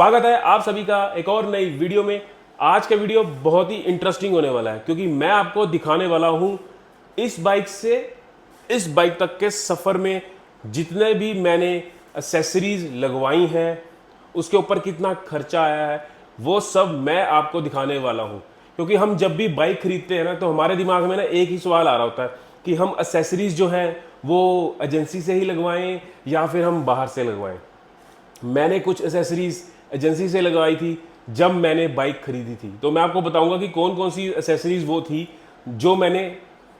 स्वागत है आप सभी का एक और नई वीडियो में। आज का वीडियो बहुत ही इंटरेस्टिंग होने वाला है क्योंकि मैं आपको दिखाने वाला हूं इस बाइक से इस बाइक तक के सफ़र में जितने भी मैंने एक्सेसरीज लगवाई हैं, उसके ऊपर कितना खर्चा आया है, वो सब मैं आपको दिखाने वाला हूं। क्योंकि हम जब भी बाइक खरीदते हैं ना, तो हमारे दिमाग में ना एक ही सवाल आ रहा होता है कि हम एक्सेसरीज जो है वो एजेंसी से ही लगवाएं या फिर हम बाहर से लगवाएं। मैंने कुछ एसेसरीज एजेंसी से लगवाई थी जब मैंने बाइक खरीदी थी, तो मैं आपको बताऊंगा कि कौन कौन सी एसेसरीज वो थी जो मैंने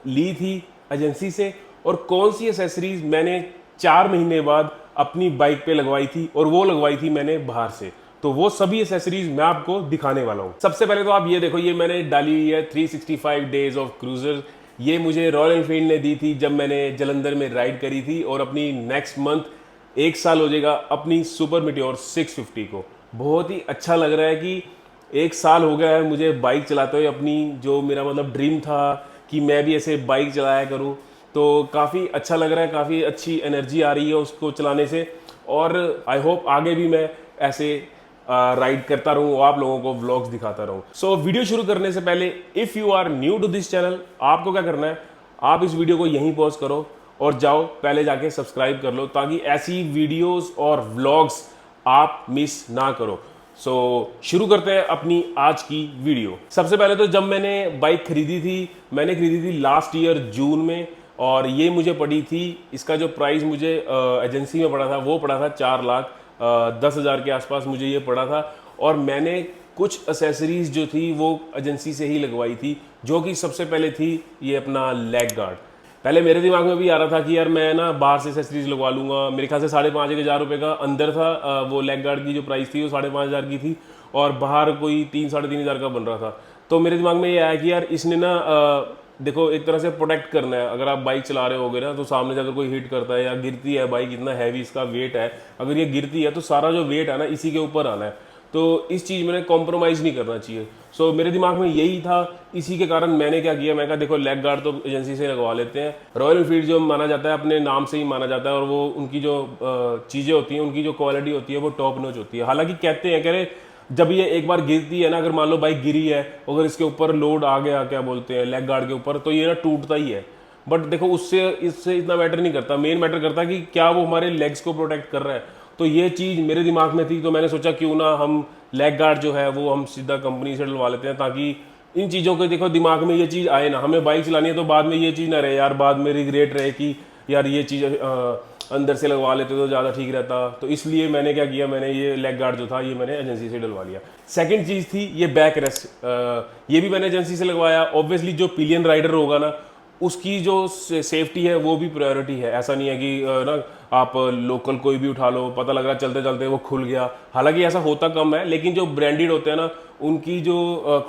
ली थी एजेंसी से और कौन सी एसेसरीज मैंने 4 महीने बाद अपनी बाइक पे लगवाई थी और वो लगवाई थी मैंने बाहर से। तो वो सभी एसेसरीज मैं आपको दिखाने वाला हूँ। सबसे पहले तो आप ये देखो, ये मैंने डाली हुई है 365 डेज ऑफ क्रूजर। ये मुझे रॉयल एनफील्ड ने दी थी जब मैंने जलंधर में राइड करी थी और अपनी नेक्स्ट मंथ 1 साल हो जाएगा अपनी सुपर मीटियोर 650 को। बहुत ही अच्छा लग रहा है कि 1 साल हो गया है मुझे बाइक चलाते हुए। अपनी जो मेरा मतलब ड्रीम था कि मैं भी ऐसे बाइक चलाया करूं, तो काफ़ी अच्छा लग रहा है, काफ़ी अच्छी एनर्जी आ रही है उसको चलाने से। और आई होप आगे भी मैं ऐसे राइड करता रहूं और आप लोगों को व्लॉग्स दिखाता रहूं। सो वीडियो शुरू करने से पहले if you are new to this channel, आपको क्या करना है, आप इस वीडियो को यहीं पॉज करो और जाओ पहले जाके सब्सक्राइब कर लो ताकि ऐसी वीडियोस और व्लॉग्स आप मिस ना करो। सो शुरू करते हैं अपनी आज की वीडियो। सबसे पहले तो जब मैंने बाइक खरीदी थी, मैंने खरीदी थी लास्ट ईयर जून में और ये मुझे पड़ी थी, इसका जो प्राइस मुझे एजेंसी में पड़ा था वो पड़ा था 4,10,000 के आसपास मुझे ये पड़ा था। और मैंने कुछ एसेसरीज जो थी वो एजेंसी से ही लगवाई थी, जो कि सबसे पहले थी ये अपना लेग गार्ड। पहले मेरे दिमाग में भी आ रहा था कि यार मैं ना बाहर से एसेसरीज लगवा लूंगा। मेरे ख्याल से 5,500 रुपये का अंदर था वो लेग गार्ड की जो प्राइस थी वो 5,500 की थी और बाहर कोई 3-3,500 का बन रहा था। तो मेरे दिमाग में ये आया कि यार इसने ना देखो एक तरह से प्रोटेक्ट करना है। अगर आप बाइक चला रहे होगे ना, तो सामने से अगर कोई हिट करता है या गिरती है बाइक, इतना हैवी इसका वेट है, अगर ये गिरती है तो सारा जो वेट है ना इसी के ऊपर आना है। तो इस चीज़ में कॉम्प्रोमाइज़ नहीं करना चाहिए। सो मेरे दिमाग में यही था। इसी के कारण मैंने क्या किया, मैं कहा देखो लेग गार्ड तो एजेंसी से लगवा लेते हैं। रॉयल एनफील्ड जो माना जाता है अपने नाम से ही माना जाता है और वो उनकी जो चीज़ें होती हैं, उनकी जो क्वालिटी होती है वो टॉप नॉच होती है। हालांकि कहते हैं, कह रहे जब ये एक बार गिरती है ना, अगर मान लो बाइक गिरी है, अगर इसके ऊपर लोड आ गया, क्या बोलते हैं, लेग गार्ड के ऊपर, तो ये ना टूटता ही है। बट देखो उससे इससे इतना मैटर नहीं करता। मेन मैटर करता है कि क्या वो हमारे लेग्स को प्रोटेक्ट कर रहा है। तो ये चीज़ मेरे दिमाग में थी, तो मैंने सोचा क्यों ना हम लेग गार्ड जो है वो हम सीधा कंपनी से डलवा लेते हैं, ताकि इन चीज़ों के देखो दिमाग में ये चीज़ आए ना। हमें बाइक चलानी है तो बाद में ये चीज़ ना रहे यार, बाद में रिग्रेट रहे कि यार ये चीज़ अंदर से लगवा लेते तो ज़्यादा ठीक रहता। तो इसलिए मैंने क्या किया, मैंने ये लेग गार्ड जो था ये मैंने एजेंसी से डलवा लिया। सेकंड चीज़ थी ये बैक रेस्ट। ये भी मैंने एजेंसी से लगवाया। ऑब्वियसली जो पिलियन राइडर होगा ना, उसकी जो सेफ्टी है वो भी प्रायोरिटी है। ऐसा नहीं है कि ना आप लोकल कोई भी उठा लो, पता लग रहा चलते चलते वो खुल गया। हालांकि ऐसा होता कम है, लेकिन जो ब्रांडेड होते हैं ना, उनकी जो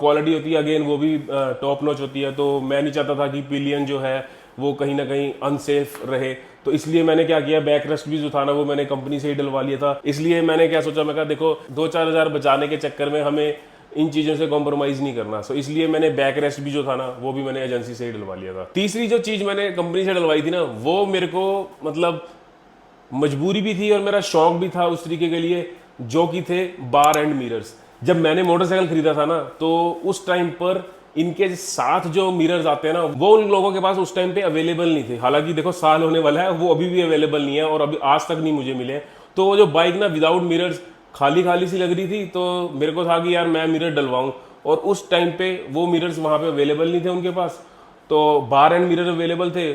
क्वालिटी होती है अगेन वो भी टॉप नॉच होती है। तो मैं नहीं चाहता था कि पिलियन जो है वो कहीं ना कहीं अनसेफ रहे। तो इसलिए मैंने क्या किया, बैक रेस्ट भी जो था ना वो मैंने कंपनी से ही डलवा लिया था। इसलिए मैंने क्या सोचा, मैं कहा देखो 2-4 हज़ार बचाने के चक्कर में हमें इन चीज़ों से कॉम्प्रोमाइज़ नहीं करना। सो इसलिए मैंने बैक रेस्ट भी जो था ना वो भी मैंने एजेंसी से ही डलवा लिया था। तीसरी जो चीज़ मैंने कंपनी से डलवाई थी ना, वो मेरे को मतलब मजबूरी भी थी और मेरा शौक भी था उस तरीके के लिए, जो कि थे बार एंड मिरर्स। जब मैंने मोटरसाइकिल खरीदा था ना, तो उस टाइम पर इनके साथ जो मिरर्स आते हैं ना, वो उन लोगों के पास उस टाइम पे अवेलेबल नहीं थे। हालांकि देखो साल होने वाला है, वो अभी भी अवेलेबल नहीं है और अभी आज तक नहीं मुझे मिले। तो वो जो बाइक ना विदाउट मिरर्स खाली खाली सी लग रही थी, तो मेरे को था कि यार मैं मिरर डलवाऊं। और उस टाइम पे वो मिरर्स वहाँ पे अवेलेबल नहीं थे उनके पास। तो बार एंड मिरर अवेलेबल थे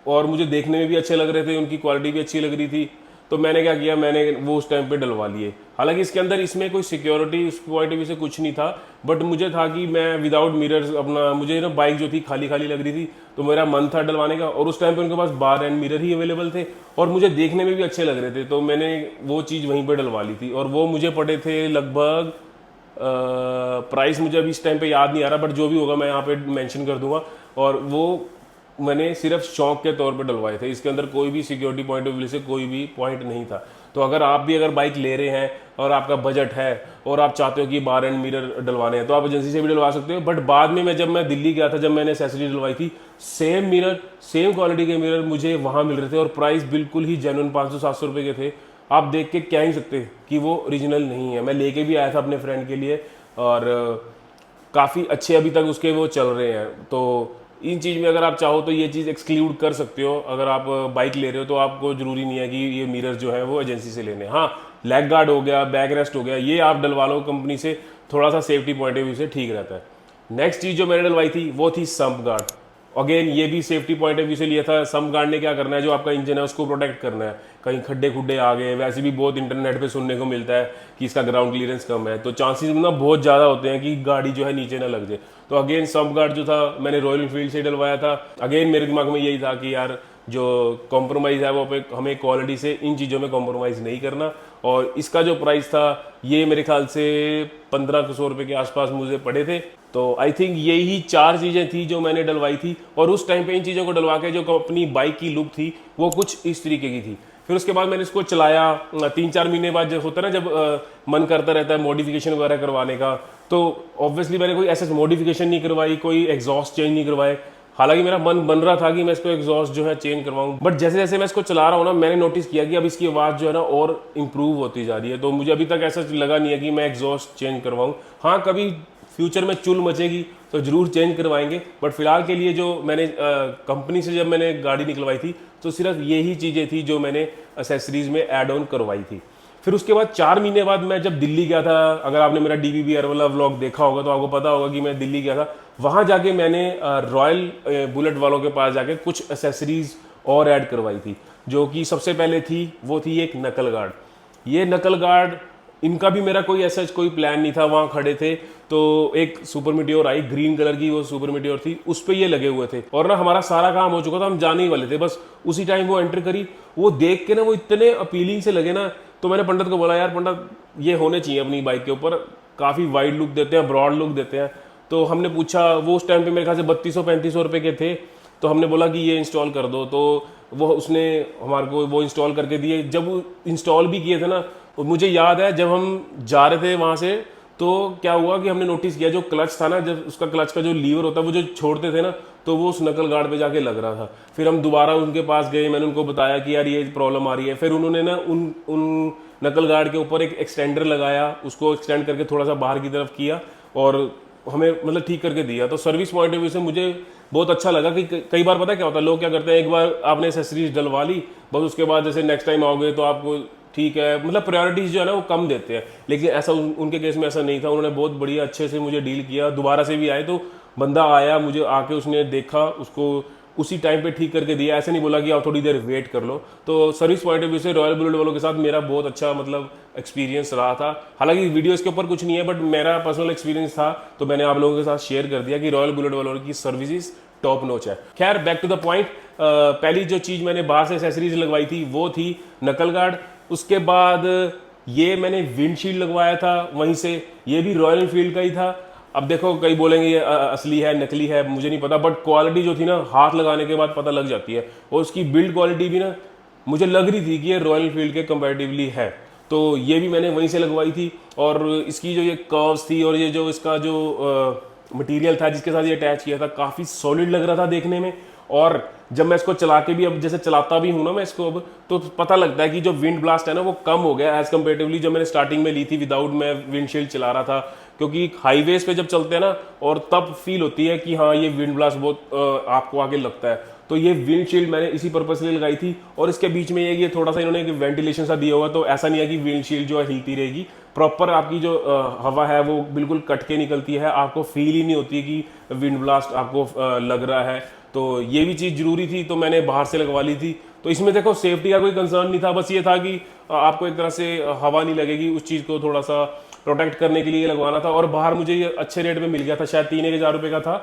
और मुझे देखने में भी अच्छे लग रहे थे, उनकी क्वालिटी भी अच्छी लग रही थी। तो मैंने क्या किया, मैंने वो उस टाइम पे डलवा लिए। हालांकि इसके अंदर इसमें कोई सिक्योरिटी उस पॉइंट ऑफ व्यू से कुछ नहीं था, बट मुझे था कि मैं विदाउट मिरर्स अपना, मुझे ना बाइक जो थी खाली खाली लग रही थी, तो मेरा मन था डलवाने का। और उस टाइम पे उनके पास बार एंड मिरर ही अवेलेबल थे और मुझे देखने में भी अच्छे लग रहे थे, तो मैंने वो चीज़ वहीं पर डलवा ली थी। और वो मुझे पड़े थे लगभग प्राइस मुझे अभी इस टाइम पे याद नहीं आ रहा, बट जो भी होगा मैं यहाँ पे मेंशन कर दूंगा। और वो मैंने सिर्फ शौक के तौर पे डलवाए थे। इसके अंदर कोई भी सिक्योरिटी पॉइंट ऑफ व्यू से कोई भी पॉइंट नहीं था। तो अगर आप भी अगर बाइक ले रहे हैं और आपका बजट है और आप चाहते हो कि बार एंड मिरर डलवाने हैं, तो आप एजेंसी से भी डलवा सकते हो। बट बाद में जब मैं दिल्ली गया था, जब मैंने एसेसरी डलवाई थी, सेम मिरर सेम क्वालिटी के मिरर मुझे वहाँ मिल रहे थे और प्राइस बिल्कुल ही जेन्युइन 500-700 रुपये के थे। आप देख के कह ही सकते कि वो ओरिजिनल नहीं है। मैं लेके भी आया था अपने फ्रेंड के लिए और काफ़ी अच्छे अभी तक उसके वो चल रहे हैं। तो इन चीज़ में अगर आप चाहो तो ये चीज़ एक्सक्लूड कर सकते हो। अगर आप बाइक ले रहे हो तो आपको ज़रूरी नहीं है कि ये मिरर जो है वो एजेंसी से लेने। हाँ, लेग गार्ड हो गया, बैक रेस्ट हो गया, ये आप डलवा लो कंपनी से, थोड़ा सा सेफ्टी पॉइंट ऑफ व्यू से ठीक रहता है। नेक्स्ट चीज़ जो मैंने डलवाई थी वो थी सम्प गार्ड। अगेन ये भी सेफ्टी पॉइंट ऑफ व्यू से लिया था। सम्प गार्ड ने क्या करना है, जो आपका इंजन है उसको प्रोटेक्ट करना है। कहीं खड्डे खुड्डे आ गए, वैसे भी बहुत इंटरनेट पे सुनने को मिलता है कि इसका ग्राउंड क्लियरेंस कम है, तो चांसेस ना बहुत ज़्यादा होते हैं कि गाड़ी जो है नीचे ना लग जाए। तो अगेन सम्प गार्ड जो था मैंने रॉयल एनफील्ड से डलवाया था। अगेन मेरे दिमाग में यही था कि यार जो कॉम्प्रोमाइज़ है वो पे हमें क्वालिटी से इन चीज़ों में कॉम्प्रोमाइज़ नहीं करना। और इसका जो प्राइस था ये मेरे ख्याल से 1500 रुपये के आसपास मुझे पड़े थे। तो आई थिंक यही 4 चीज़ें थी जो मैंने डलवाई थी। और उस टाइम पे इन चीज़ों को डलवा के जो अपनी बाइक की लुक थी वो कुछ इस तरीके की थी। फिर उसके बाद मैंने इसको चलाया 3-4 महीने बाद, जब होता है ना जब मन करता रहता है मॉडिफिकेशन वगैरह करवाने का, तो ऑब्वियसली मैंने कोई ऐसा मॉडिफिकेशन नहीं करवाई, कोई एग्जॉस्ट चेंज नहीं करवाए। हालांकि मेरा मन बन रहा था कि मैं इसको एग्जॉस्ट जो है चेंज करवाऊं, बट जैसे जैसे मैं इसको चला रहा हूँ ना मैंने नोटिस किया कि अब इसकी आवाज़ जो है ना और इम्प्रूव होती जा रही है। तो मुझे अभी तक ऐसा लगा नहीं है कि मैं एग्जॉस्ट चेंज करवाऊँ। हाँ, कभी फ्यूचर में चुल मचेगी तो ज़रूर चेंज करवाएंगे, बट फिलहाल के लिए जो मैंने कंपनी से जब मैंने गाड़ी निकलवाई थी तो सिर्फ यही चीज़ें थी जो मैंने एसेसरीज में ऐड ऑन करवाई थी। फिर उसके बाद 4 महीने बाद मैं जब दिल्ली गया था, अगर आपने मेरा DBBR वाला व्लॉग देखा होगा तो आपको पता होगा कि मैं दिल्ली गया था। वहाँ जाके मैंने रॉयल बुलेट वालों के पास जाके कुछ एसेसरीज और ऐड करवाई थी। जो कि सबसे पहले थी वो थी एक नकल गार्ड। ये नकल गार्ड, इनका भी मेरा कोई ऐसा कोई प्लान नहीं था। वहाँ खड़े थे तो एक सुपर मीटियोर आई, ग्रीन कलर की वो सुपर मीटियोर थी, उस पर ये लगे हुए थे और ना हमारा सारा काम हो चुका था, हम जाने ही वाले थे। बस उसी टाइम वो एंटर करी, वो देख के ना वो इतने अपीलिंग से लगे ना, तो मैंने पंडित को बोला यार पंडित ये होने चाहिए अपनी बाइक के ऊपर, काफ़ी वाइड लुक देते हैं, ब्रॉड लुक देते हैं। तो हमने पूछा, वो उस टाइम पे मेरे ख्याल से 3200-3500 रुपये के थे। तो हमने बोला कि ये इंस्टॉल कर दो, तो वो उसने हमारे को वो इंस्टॉल करके दिए। जब वो इंस्टॉल भी किए थे ना, और मुझे याद है जब हम जा रहे थे वहाँ से तो क्या हुआ कि हमने नोटिस किया जो क्लच था ना, जब उसका क्लच का जो लीवर होता है वो जो छोड़ते थे ना, तो वो उस नकल गार्ड पे जाके लग रहा था। फिर हम दोबारा उनके पास गए, मैंने उनको बताया कि यार ये प्रॉब्लम आ रही है। फिर उन्होंने ना उन नकल गार्ड के ऊपर एक एक्सटेंडर लगाया, उसको एक्सटेंड करके थोड़ा सा बाहर की तरफ किया और हमें मतलब ठीक करके दिया। तो सर्विस पॉइंट ऑफ व्यू से मुझे बहुत अच्छा लगा कि कई बार पता है क्या होता है, लोग क्या करते हैं, एक बार आपने एसेसरीज डलवा ली, बस उसके बाद जैसे नेक्स्ट टाइम आओगे तो आपको ठीक है, मतलब प्रायोरिटीज जो है ना वो कम देते हैं। लेकिन ऐसा उनके केस में ऐसा नहीं था, उन्होंने बहुत बढ़िया अच्छे से मुझे डील किया। दोबारा से भी आए तो बंदा आया, मुझे आके उसने देखा, उसको उसी टाइम पे ठीक करके दिया। ऐसे नहीं बोला कि आप थोड़ी देर वेट कर लो। तो सर्विस पॉइंट ऑफ व्यू से रॉयल बुलेट वालों के साथ मेरा बहुत अच्छा मतलब एक्सपीरियंस रहा था। हालांकि वीडियो इसके ऊपर कुछ नहीं है, बट मेरा पर्सनल एक्सपीरियंस था तो मैंने आप लोगों के साथ शेयर कर दिया कि रॉयल बुलेट वालों की सर्विसेज टॉप नॉच है। खैर बैक टू द पॉइंट, पहली जो चीज़ मैंने बाहर से एसेसरीज लगवाई थी वो थी नकल गार्ड। उसके बाद ये मैंने विंडशील्ड लगवाया था वहीं से, ये भी रॉयल एनफील्ड का ही था। अब देखो कई बोलेंगे ये असली है नकली है, मुझे नहीं पता, बट क्वालिटी जो थी ना हाथ लगाने के बाद पता लग जाती है। और उसकी बिल्ड क्वालिटी भी ना मुझे लग रही थी कि ये रॉयल एनफील्ड के कंपैरेटिवली है। तो ये भी मैंने वहीं से लगवाई थी। और इसकी जो ये कर्व्स थी और ये जो इसका जो मटेरियल था जिसके साथ ये अटैच किया था, काफ़ी सॉलिड लग रहा था देखने में। और जब मैं इसको चला के भी, अब जैसे चलाता भी हूँ ना मैं इसको अब, तो पता लगता है कि जो विंड ब्लास्ट है ना वो कम हो गया एज कंपेरेटिवली जब मैंने स्टार्टिंग में ली थी विदाउट मैं विंडशील्ड चला रहा था। क्योंकि हाईवेज पे जब चलते हैं ना और तब फील होती है कि हाँ ये विंड ब्लास्ट बहुत आपको आगे लगता है। तो ये विंडशील्ड मैंने इसी पर्पज के लिए लगाई थी। और इसके बीच में ये थोड़ा सा इन्होंने वेंटिलेशन सा दिया होगा, तो ऐसा नहीं है कि विंडशील्ड जो है हिलती रहेगी, प्रॉपर आपकी जो हवा है वो बिल्कुल कट के निकलती है, आपको फील ही नहीं होती कि विंड ब्लास्ट आपको लग रहा है। तो ये भी चीज़ जरूरी थी, तो मैंने बाहर से लगवा ली थी। तो इसमें देखो सेफ्टी का कोई कंसर्न नहीं था, बस ये था कि आपको एक तरह से हवा नहीं लगेगी, उस चीज़ को थोड़ा सा प्रोटेक्ट करने के लिए लगवाना था। और बाहर मुझे ये अच्छे रेट में मिल गया था, शायद 3-1 रुपये का था,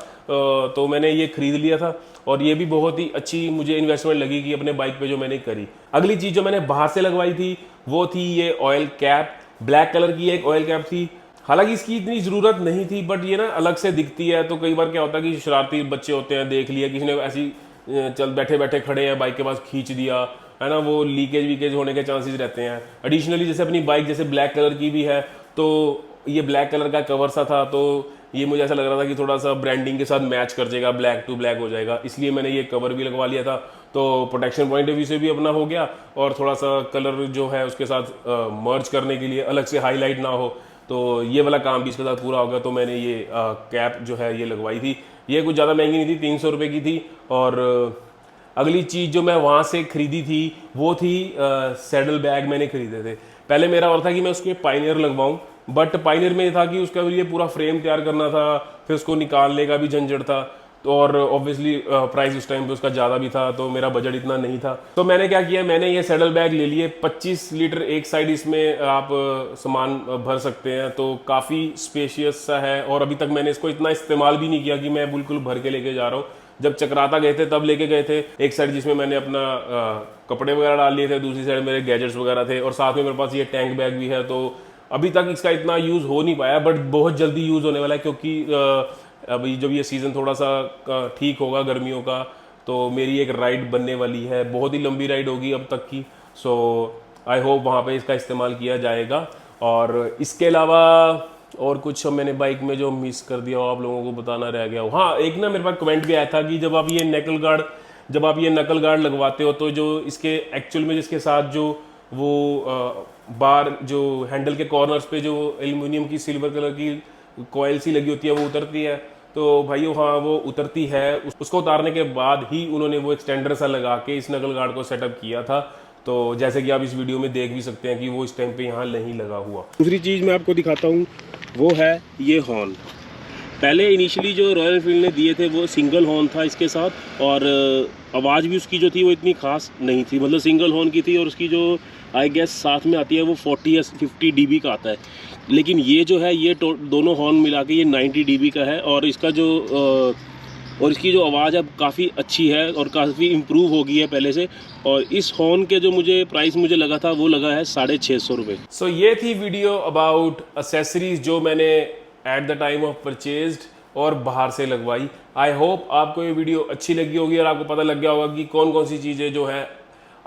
तो मैंने ये खरीद लिया था। और ये भी बहुत ही अच्छी मुझे इन्वेस्टमेंट लगी कि अपने बाइक पे जो मैंने करी। अगली चीज़ जो मैंने बाहर से लगवाई थी वो थी ये ऑयल कैप। ब्लैक कलर की एक ऑयल कैप थी, हालांकि इसकी इतनी ज़रूरत नहीं थी, बट ये ना अलग से दिखती है। तो कई बार क्या होता है कि शरारती बच्चे होते हैं, देख लिया किसी ने ऐसी चल बैठे बैठे खड़े हैं बाइक के पास, खींच दिया है ना, वो लीकेज वीकेज होने के चांसेस रहते हैं। एडिशनली जैसे अपनी बाइक जैसे ब्लैक कलर की भी है, तो ये ब्लैक कलर का कवर सा था, तो ये मुझे ऐसा लग रहा था कि थोड़ा सा ब्रांडिंग के साथ मैच कर जाएगा, ब्लैक टू ब्लैक हो जाएगा, इसलिए मैंने ये कवर भी लगवा लिया था। तो प्रोटेक्शन पॉइंट ऑफ व्यू से भी अपना हो गया, और थोड़ा सा कलर जो है उसके साथ मर्ज करने के लिए अलग से हाईलाइट ना हो, तो ये वाला काम भी इसके साथ पूरा हो गया। तो मैंने ये कैप जो है ये लगवाई थी। ये कुछ ज़्यादा महंगी नहीं थी, 300 रुपये की थी। और अगली चीज़ जो मैं वहाँ से खरीदी थी वो थी सैडल बैग मैंने खरीदे थे। पहले मेरा और था कि मैं उसके पाइनियर लगवाऊं, बट पाइनियर में था कि उसका लिए पूरा फ्रेम तैयार करना था, फिर उसको निकालने का भी झंझट था, तो और ऑब्वियसली प्राइस उस टाइम पे उसका ज़्यादा भी था, तो मेरा बजट इतना नहीं था। तो मैंने क्या किया, मैंने ये सैडल बैग ले लिए। 25 लीटर एक साइड इसमें आप सामान भर सकते हैं, तो काफ़ी स्पेशियस सा है। और अभी तक मैंने इसको इतना इस्तेमाल भी नहीं किया कि मैं बिल्कुल भर के लेके जा रहा हूँ। जब चक्राता गए थे तब लेके गए थे, एक साइड जिसमें मैंने अपना कपड़े वगैरह डाल लिए थे, दूसरी साइड मेरे गैजेट्स वगैरह थे, और साथ में मेरे पास ये टैंक बैग भी है। तो अभी तक इसका इतना यूज़ हो नहीं पाया, बट बहुत जल्दी यूज़ होने वाला है, क्योंकि अभी जब ये सीज़न थोड़ा सा ठीक होगा गर्मियों का, तो मेरी एक राइड बनने वाली है, बहुत ही लंबी राइड होगी अब तक की। सो आई होप वहाँ पे इसका इस्तेमाल किया जाएगा। और इसके अलावा और कुछ मैंने बाइक में जो मिस कर दिया हो, आप लोगों को बताना रह गया हो। हाँ, एक ना मेरे पास कमेंट भी आया था कि जब आप ये नकल गार्ड लगवाते हो, तो जो इसके एक्चुअल में जिसके साथ जो वो बार जो हैंडल के कॉर्नर्स पे जो एल्युमिनियम की सिल्वर कलर की कॉयल सी लगी होती है वो उतरती है। तो भाई हाँ, वो उतरती है। उसको उतारने के बाद ही उन्होंने वो एक्सटेंडर सा लगा के इस नकल गार्ड को सेटअप किया था। तो जैसे कि आप इस वीडियो में देख भी सकते हैं कि वो इस टाइम पे यहाँ नहीं लगा हुआ। दूसरी चीज़ मैं आपको दिखाता हूँ, वो है ये हॉर्न। पहले इनिशियली जो रॉयल एनफील्ड ने दिए थे वो सिंगल हॉर्न था इसके साथ, और आवाज़ भी उसकी जो थी वो इतनी खास नहीं थी, मतलब सिंगल हॉर्न की थी। और उसकी जो आई गेस साथ में आती है वो 40 या 50 dB का आता है। लेकिन ये जो है ये दोनों हॉर्न मिला के ये 90 dB का है, और इसका जो और इसकी जो आवाज़ अब काफ़ी अच्छी है और काफ़ी इम्प्रूव हो गई है पहले से। और इस हॉर्न के जो प्राइस मुझे लगा था वो लगा है 650 रुपये। सो ये थी वीडियो अबाउट एसेसरीज जो मैंने at the time of purchased और बाहर से लगवाई। आई होप आपको ये वीडियो अच्छी लगी होगी और आपको पता लग गया होगा कि कौन कौन सी चीज़ें जो है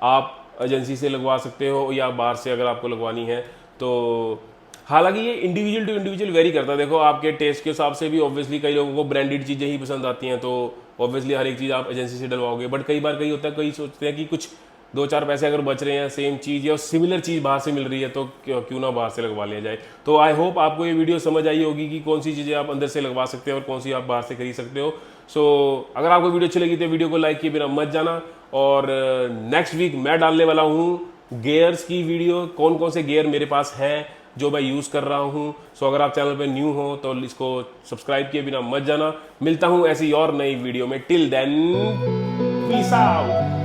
आप एजेंसी से लगवा सकते हो या बाहर से अगर आपको लगवानी है तो। हालांकि ये इंडिविजुअल टू इंडिविजुअल वेरी करता है। देखो, आपके टेस्ट के हिसाब से भी ऑब्वियसली कई लोगों को ब्रांडेड चीज़ें ही पसंद आती हैं, तो ऑब्वियसली हर एक चीज़ आप एजेंसी से डलवाओगे। बट कई बार कई होता है, कई सोचते हैं कि कुछ 2-4 पैसे अगर बच रहे हैं, सेम चीज़ या सिमिलर चीज़ बाहर से मिल रही है, तो क्यों ना बाहर से लगवा लिया जाए। तो आई होप आपको ये वीडियो समझ आई होगी कि कौन सी चीज़ें आप अंदर से लगवा सकते हो और कौन सी आप बाहर से खरीद सकते हो। सो अगर आपको वीडियो अच्छी लगी तो वीडियो को लाइक किए बिना मत जाना। और नेक्स्ट वीक मैं डालने वाला हूँ गियर्स की वीडियो, कौन कौन से गियर मेरे पास हैं जो मैं यूज़ कर रहा हूँ। सो अगर आप चैनल पे न्यू हो तो इसको सब्सक्राइब किए बिना मत जाना। मिलता हूँ ऐसी और नई वीडियो में। Till then, peace out.